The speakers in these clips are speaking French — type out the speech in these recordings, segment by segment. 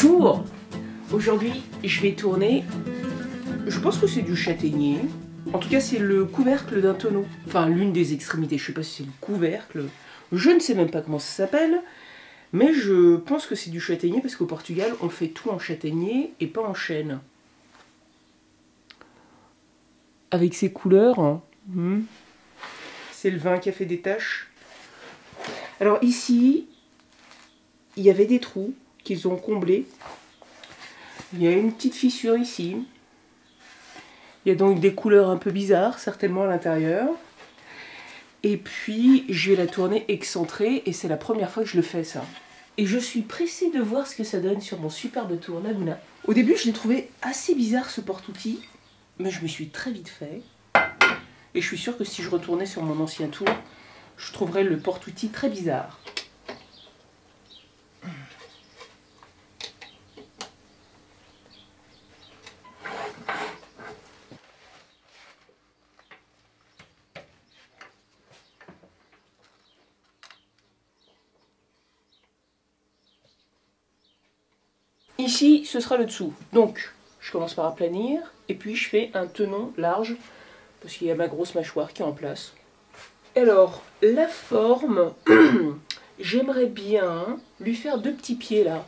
Bonjour. Aujourd'hui, je vais tourner, je pense que c'est du châtaignier. En tout cas, c'est le couvercle d'un tonneau. Enfin, l'une des extrémités, je sais pas si c'est le couvercle. Je ne sais même pas comment ça s'appelle. Mais je pense que c'est du châtaignier parce qu'au Portugal, on fait tout en châtaignier et pas en chêne. Avec ces couleurs, hein. C'est le vin qui a fait des taches. Alors ici, il y avait des trous qu'ils ont comblés. Il y a une petite fissure ici. Il y a donc des couleurs un peu bizarres, certainement à l'intérieur. Et puis, je vais la tourner excentrée et c'est la première fois que je le fais, ça. Et je suis pressée de voir ce que ça donne sur mon superbe tour Laguna. Au début, je l'ai trouvé assez bizarre, ce porte-outil. Mais je me suis très vite fait. Et je suis sûre que si je retournais sur mon ancien tour, je trouverais le porte-outil très bizarre. Ici, ce sera le dessous. Donc, je commence par aplanir, et puis je fais un tenon large, parce qu'il y a ma grosse mâchoire qui est en place. Alors, la forme, j'aimerais bien lui faire deux petits pieds là,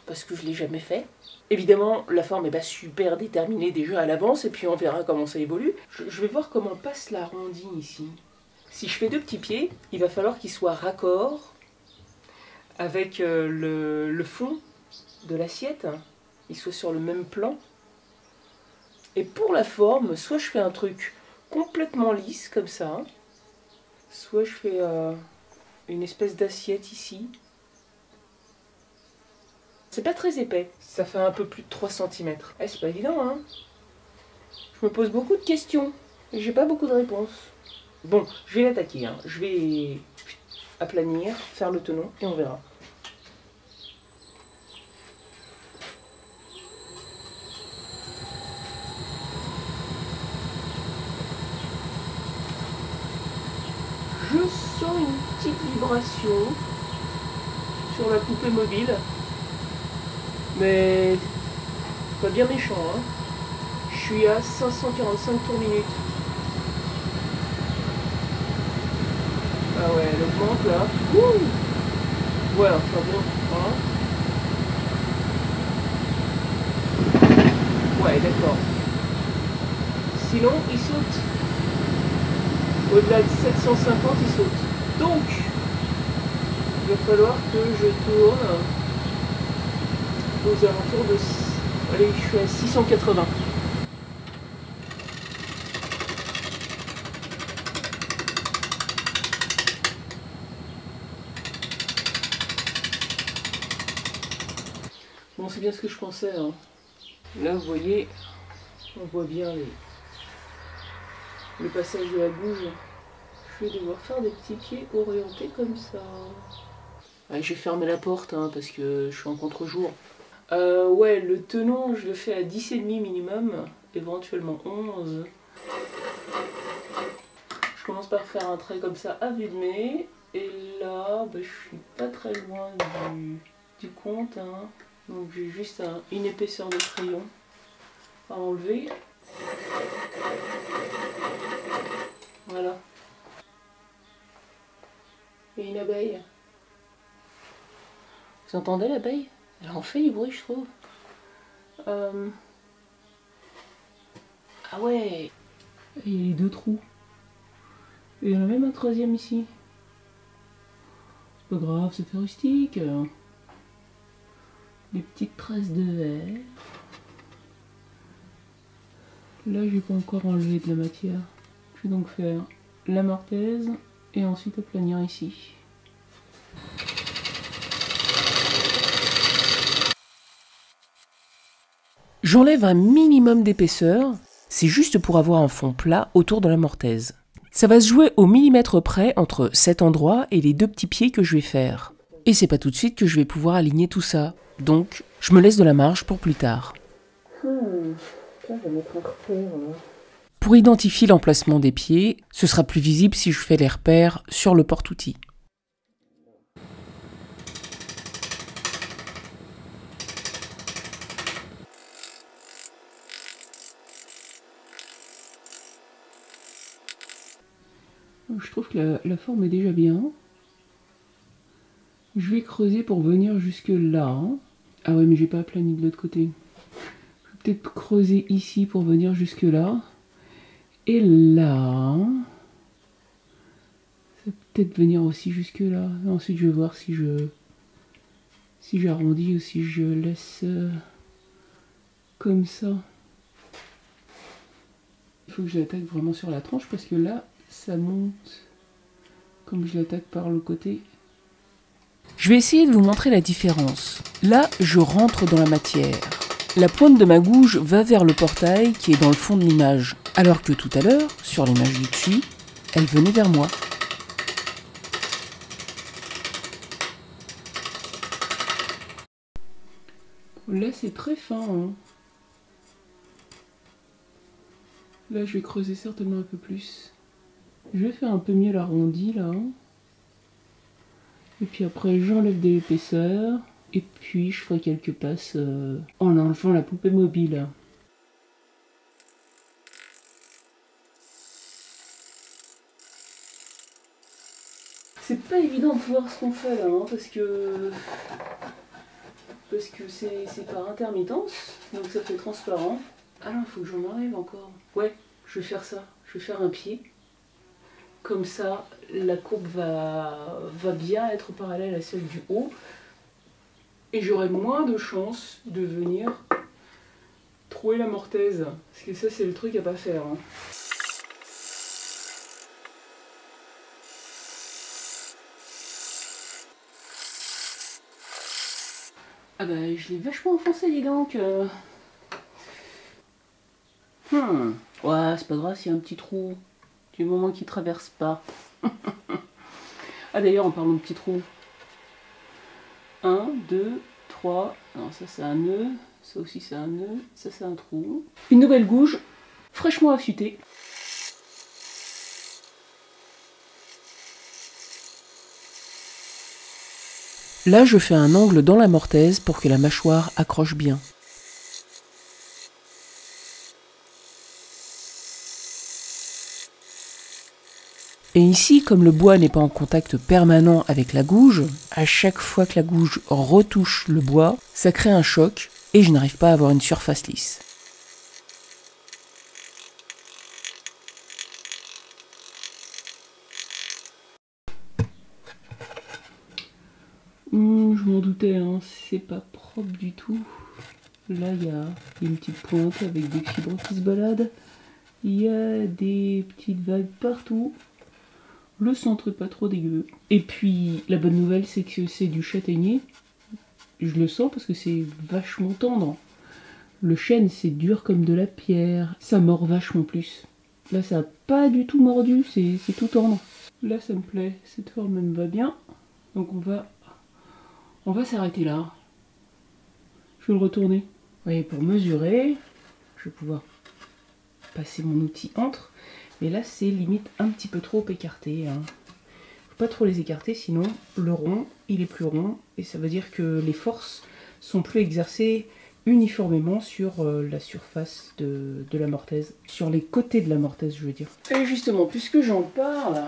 parce que je ne l'ai jamais fait. Évidemment, la forme n'est pas super déterminée déjà à l'avance, et puis on verra comment ça évolue. Je vais voir comment passe l'arrondi ici. Si je fais deux petits pieds, il va falloir qu'ils soient raccords avec le fond de l'assiette, il soit sur le même plan. Et pour la forme, soit je fais un truc complètement lisse comme ça, soit je fais une espèce d'assiette ici. C'est pas très épais, ça fait un peu plus de 3 cm. Eh, c'est pas évident, hein. Je me pose beaucoup de questions et j'ai pas beaucoup de réponses. Bon, je vais l'attaquer, hein. Je vais aplanir, faire le tenon et on verra. Je sens une petite vibration sur la poupée mobile, mais pas bien méchant, hein. Je suis à 545 tours minute. Ah ouais, elle augmente là. Ouh, ouais, enfin bon, hein. Ouais, d'accord. Sinon, il saute. Au-delà de 750, il saute. Donc, il va falloir que je tourne aux alentours de... Allez, je suis à 680. Bon, c'est bien ce que je pensais, hein. Là, vous voyez, on voit bien le passage de la gouge. Je vais devoir faire des petits pieds orientés comme ça. Ouais, je vais fermer la porte, hein, parce que je suis en contre-jour. Ouais, le tenon, je le fais à 10,5 minimum, éventuellement 11. Je commence par faire un trait comme ça à vue de nez. Et là, bah, je suis pas très loin du compte, hein. Donc j'ai juste une épaisseur de crayon à enlever. Voilà. Et une abeille. Vous entendez l'abeille? Elle en fait du bruit, je trouve. Ah ouais. Il y a les deux trous. Et il y en a même un troisième ici. C'est pas grave, c'est fait rustique. Des petites traces de verre. Là, j'ai pas encore enlevé de la matière. Je vais donc faire la mortaise et ensuite aplanir ici. J'enlève un minimum d'épaisseur, c'est juste pour avoir un fond plat autour de la mortaise. Ça va se jouer au millimètre près entre cet endroit et les deux petits pieds que je vais faire. Et c'est pas tout de suite que je vais pouvoir aligner tout ça, donc je me laisse de la marge pour plus tard. Là, je vais mettre un repère, là. Pour identifier l'emplacement des pieds, ce sera plus visible si je fais les repères sur le porte-outil. Je trouve que la forme est déjà bien. Je vais creuser pour venir jusque là. Ah ouais, mais j'ai pas aplani de l'autre côté. Je vais peut-être creuser ici pour venir jusque là. Et là... ça peut peut-être venir aussi jusque là. Ensuite, je vais voir si j'arrondis ou si je laisse comme ça. Il faut que je l'attaque vraiment sur la tranche parce que là, ça monte comme je l'attaque par le côté. Je vais essayer de vous montrer la différence. Là, je rentre dans la matière. La pointe de ma gouge va vers le portail qui est dans le fond de l'image, alors que tout à l'heure, sur l'image du dessus, elle venait vers moi. Là, c'est très fin, hein. Là, je vais creuser certainement un peu plus. Je vais faire un peu mieux l'arrondi, là. Et puis après, j'enlève de l'épaisseur. Et puis, je ferai quelques passes en enlevant la poupée mobile. C'est pas évident de voir ce qu'on fait là, hein, parce que c'est par intermittence, donc ça fait transparent. Ah non, il faut que j'en enlève encore. Ouais, je vais faire ça. Je vais faire un pied. Comme ça, la courbe va bien être parallèle à celle du haut. Et j'aurai moins de chances de venir trouer la mortaise. Parce que ça, c'est le truc à pas faire, hein. Ah bah, je l'ai vachement enfoncé, dis donc. Ouais, c'est pas grave s'il y a un petit trou. Du moment qu'il traverse pas. Ah d'ailleurs, en parlant de petits trous. 1, 2, 3. Non, ça c'est un nœud. Ça aussi c'est un nœud. Ça c'est un trou. Une nouvelle gouge, fraîchement affûtée. Là, je fais un angle dans la mortaise pour que la mâchoire accroche bien. Et ici, comme le bois n'est pas en contact permanent avec la gouge, à chaque fois que la gouge retouche le bois, ça crée un choc et je n'arrive pas à avoir une surface lisse. Je m'en doutais, hein, c'est pas propre du tout. Là, il y a une petite pointe avec des fibres qui se baladent. Il y a des petites vagues partout. Le centre est pas trop dégueu. Et puis, la bonne nouvelle, c'est que c'est du châtaignier. Je le sens parce que c'est vachement tendre. Le chêne, c'est dur comme de la pierre. Ça mord vachement plus. Là, ça n'a pas du tout mordu, c'est tout tendre. Là, ça me plaît. Cette forme, elle me va bien. Donc, on va s'arrêter là. Je vais le retourner. Vous voyez, pour mesurer, je vais pouvoir passer mon outil entre. Mais là, c'est limite un petit peu trop écarté, hein. Faut pas trop les écarter, sinon le rond, il est plus rond. Et ça veut dire que les forces sont plus exercées uniformément sur la surface de la mortaise. Sur les côtés de la mortaise, je veux dire. Et justement, puisque j'en parle,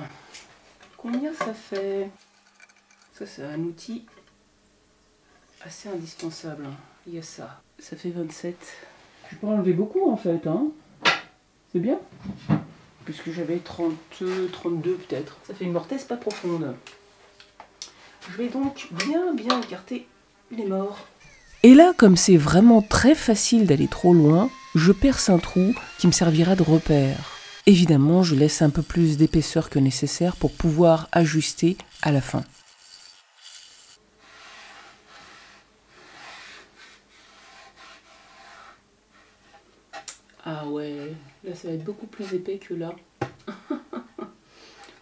combien ça fait? Ça, c'est un outil assez indispensable. Il y a ça. Ça fait 27. Je peux enlever beaucoup en fait, hein. C'est bien. Puisque j'avais 30, 32 peut-être. Ça fait une mortaise pas profonde. Je vais donc bien écarter les morts. Et là, comme c'est vraiment très facile d'aller trop loin, je perce un trou qui me servira de repère. Évidemment, je laisse un peu plus d'épaisseur que nécessaire pour pouvoir ajuster à la fin. Ah ouais, là ça va être beaucoup plus épais que là.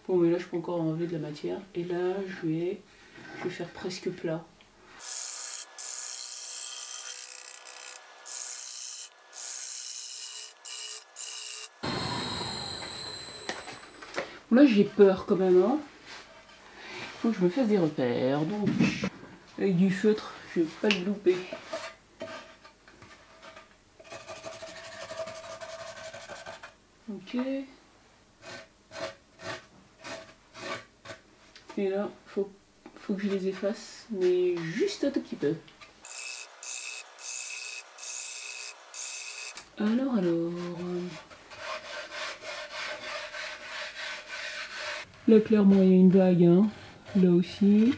Bon mais là je peux encore enlever de la matière. Et là je vais faire presque plat. Bon, là j'ai peur quand même, hein. Faut que je me fasse des repères. Donc avec du feutre, je vais pas le louper. Ok. Et là, faut que je les efface, mais juste un tout petit peu. Alors... Là, clairement, il y a une vague, hein. Là aussi.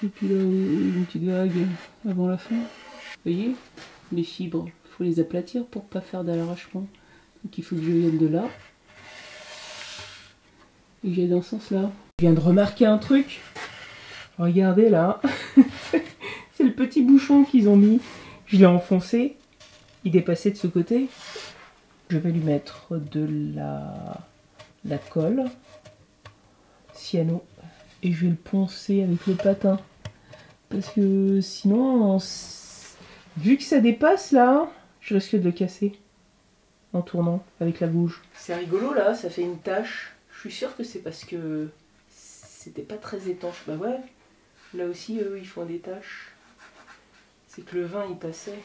Et puis là, une petite vague avant la fin. Vous voyez, les fibres, il faut les aplatir pour pas faire de l'arrachement. Donc il faut que je vienne de là. Et que j'aille dans ce sens-là. Je viens de remarquer un truc. Regardez là. C'est le petit bouchon qu'ils ont mis. Je l'ai enfoncé. Il dépassait de ce côté. Je vais lui mettre de la colle cyano. Et je vais le poncer avec le patin. Parce que sinon, vu que ça dépasse là, je risque de le casser en tournant avec la gouge. C'est rigolo là, ça fait une tache. Je suis sûre que c'est parce que c'était pas très étanche. Bah ouais, là aussi eux ils font des taches. C'est que le vin il passait.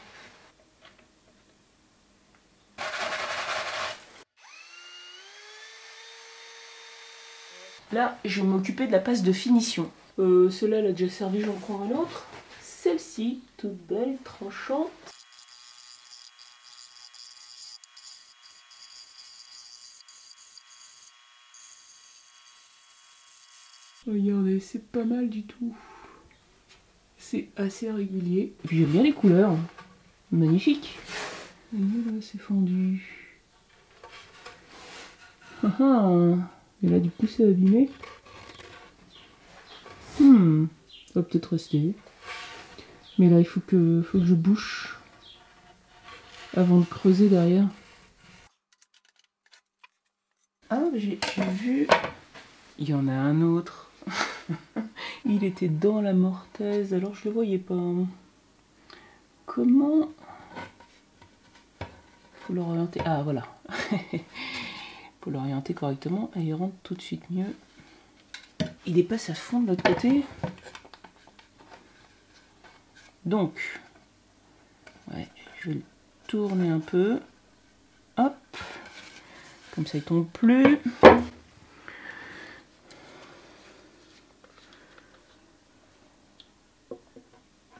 Là, je vais m'occuper de la passe de finition. Celle-là, elle a déjà servi, j'en prends une autre. Celle-ci, toute belle, tranchante. Regardez, c'est pas mal du tout. C'est assez régulier. Et puis j'aime bien les couleurs. Magnifique. Et là, c'est fondu. Ah ah. Et là, du coup, c'est abîmé. Ça va peut-être rester. Mais là, il faut que je bouche avant de creuser derrière. Ah, j'ai vu. Il y en a un autre. Il était dans la mortaise, alors je le voyais pas. Comment? Faut l'orienter. Ah, voilà. Faut l'orienter correctement et il rentre tout de suite mieux. Il dépasse à fond de l'autre côté. Donc, ouais, je vais le tourner un peu. Hop. Comme ça, il tombe plus.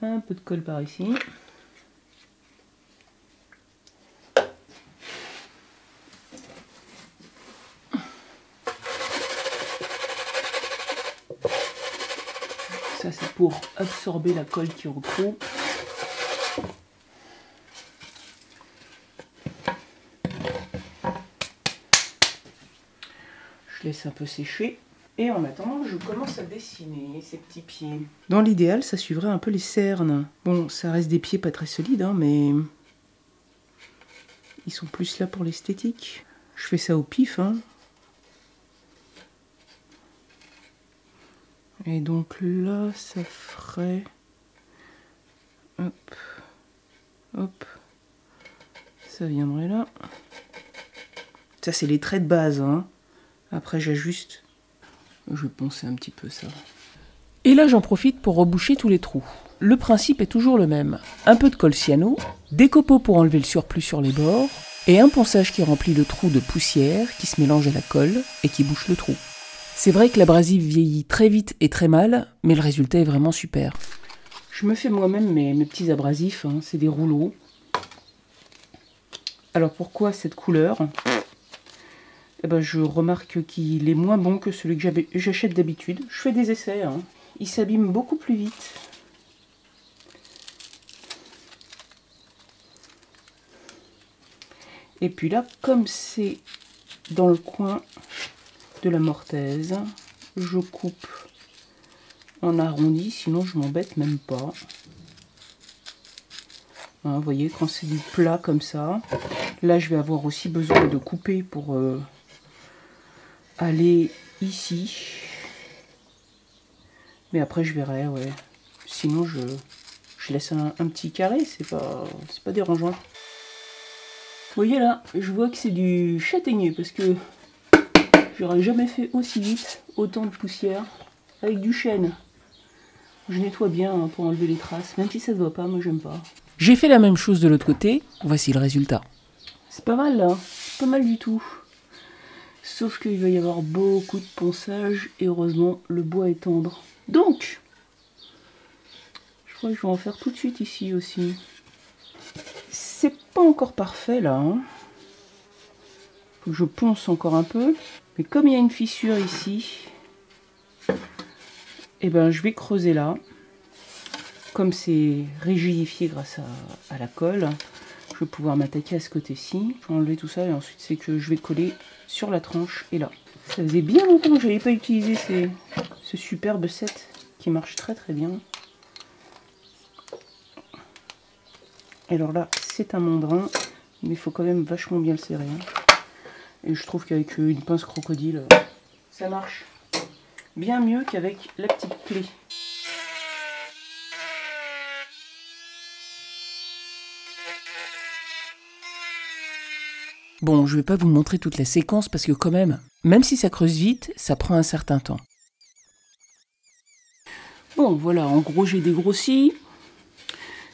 Un peu de colle par ici. Ça, c'est pour absorber la colle qui regroupe. Je laisse un peu sécher. Et en attendant, je commence à dessiner ces petits pieds. Dans l'idéal, ça suivrait un peu les cernes. Bon, ça reste des pieds pas très solides, hein, mais ils sont plus là pour l'esthétique. Je fais ça au pif, hein. Et donc là, ça ferait... Hop, hop, ça viendrait là. Ça, c'est les traits de base, hein. Après, j'ajuste. Je vais poncer un petit peu ça. Et là, j'en profite pour reboucher tous les trous. Le principe est toujours le même. Un peu de colle cyano, des copeaux pour enlever le surplus sur les bords, et un ponçage qui remplit le trou de poussière qui se mélange à la colle et qui bouche le trou. C'est vrai que l'abrasive vieillit très vite et très mal, mais le résultat est vraiment super. Je me fais moi-même mes petits abrasifs, hein, c'est des rouleaux. Alors pourquoi cette couleur ? Eh ben, je remarque qu'il est moins bon que celui que j'achète d'habitude. Je fais des essais, hein. Il s'abîme beaucoup plus vite. Et puis là, comme c'est dans le coin de la mortaise, je coupe en arrondi, sinon je m'embête même pas. Hein, vous voyez, quand c'est du plat comme ça, là je vais avoir aussi besoin de couper pour aller ici. Mais après je verrai, ouais. Sinon je laisse un petit carré, c'est pas dérangeant. Vous voyez là, je vois que c'est du châtaignier parce que j'aurais jamais fait aussi vite autant de poussière avec du chêne. Je nettoie bien, hein, pour enlever les traces, même si ça se voit pas, moi j'aime pas. J'ai fait la même chose de l'autre côté, voici le résultat. C'est pas mal là, pas mal du tout. Sauf qu'il va y avoir beaucoup de ponçage et heureusement le bois est tendre. Donc, je crois que je vais en faire tout de suite ici aussi. C'est pas encore parfait là. Hein. Faut que je ponce encore un peu. Mais comme il y a une fissure ici, et ben je vais creuser là. Comme c'est rigidifié grâce à la colle, je vais pouvoir m'attaquer à ce côté-ci. Je vais enlever tout ça et ensuite c'est que je vais coller sur la tranche et là. Ça faisait bien longtemps que je n'avais pas utilisé ce superbe set qui marche très très bien. Et alors là, c'est un mandrin, mais il faut quand même vachement bien le serrer. Hein. Et je trouve qu'avec une pince crocodile, ça marche bien mieux qu'avec la petite clé. Bon, je vais pas vous montrer toute la séquence parce que quand même si ça creuse vite, ça prend un certain temps. Bon, voilà, en gros j'ai dégrossi.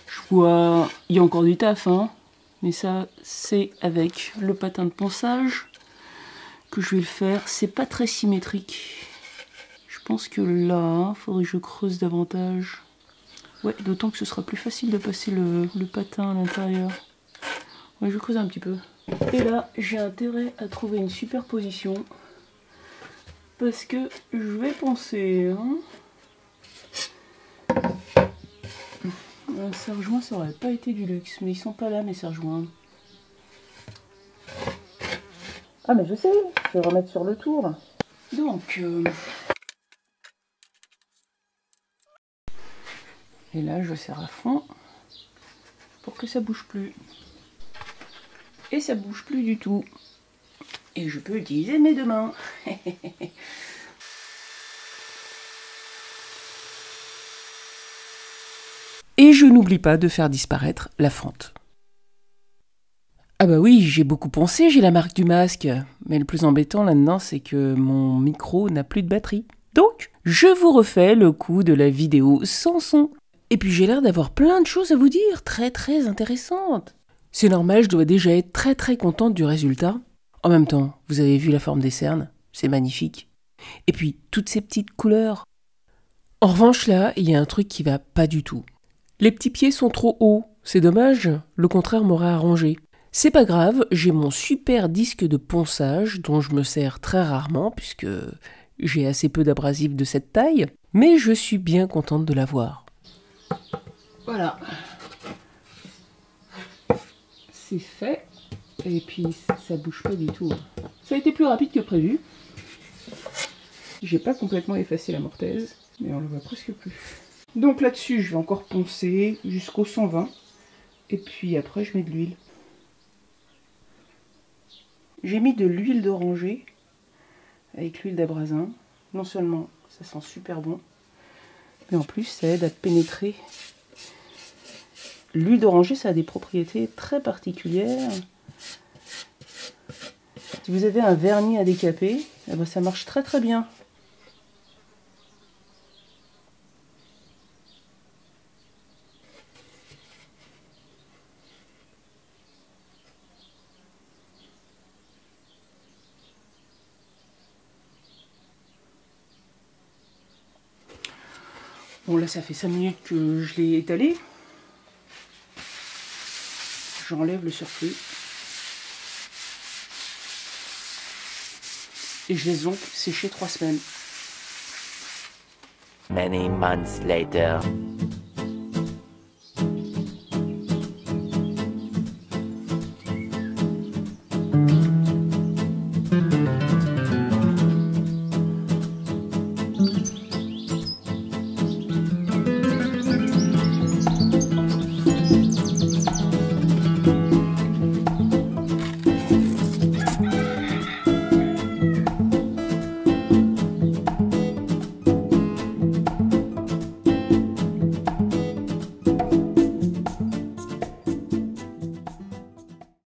Je vois, il y a encore du taf, hein. Mais ça, c'est avec le patin de ponçage que je vais le faire. C'est pas très symétrique. Je pense que là, il faudrait que je creuse davantage. Ouais, d'autant que ce sera plus facile de passer le patin à l'intérieur. Ouais, je creuse un petit peu. Et là, j'ai intérêt à trouver une superposition parce que je vais poncer. Hein. Un serre-joint, ça aurait pas été du luxe, mais ils sont pas là mes serre-joints. Ah mais je sais, je vais remettre sur le tour. Donc, et là je serre à fond pour que ça bouge plus. Et ça bouge plus du tout. Et je peux utiliser mes deux mains. Et je n'oublie pas de faire disparaître la fente. Ah bah oui, j'ai beaucoup poncé, j'ai la marque du masque. Mais le plus embêtant là-dedans, c'est que mon micro n'a plus de batterie. Donc, je vous refais le coup de la vidéo sans son. Et puis j'ai l'air d'avoir plein de choses à vous dire, très très intéressantes. C'est normal, je dois déjà être très très contente du résultat. En même temps, vous avez vu la forme des cernes, c'est magnifique. Et puis, toutes ces petites couleurs. En revanche là, il y a un truc qui va pas du tout. Les petits pieds sont trop hauts, c'est dommage, le contraire m'aurait arrangé. C'est pas grave, j'ai mon super disque de ponçage dont je me sers très rarement puisque j'ai assez peu d'abrasif de cette taille, mais je suis bien contente de l'avoir. Voilà. C'est fait, et puis ça bouge pas du tout. Ça a été plus rapide que prévu. J'ai pas complètement effacé la mortaise, mais on le voit presque plus. Donc là-dessus, je vais encore poncer jusqu'au 120. Et puis après, je mets de l'huile. J'ai mis de l'huile d'oranger avec l'huile d'abrasin. Non seulement ça sent super bon, mais en plus ça aide à pénétrer. L'huile d'oranger, ça a des propriétés très particulières. Si vous avez un vernis à décaper, eh ben ça marche très très bien. Bon là ça fait 5 minutes que je l'ai étalé. J'enlève le surplus. Et je laisse donc sécher 3 semaines. Many months later.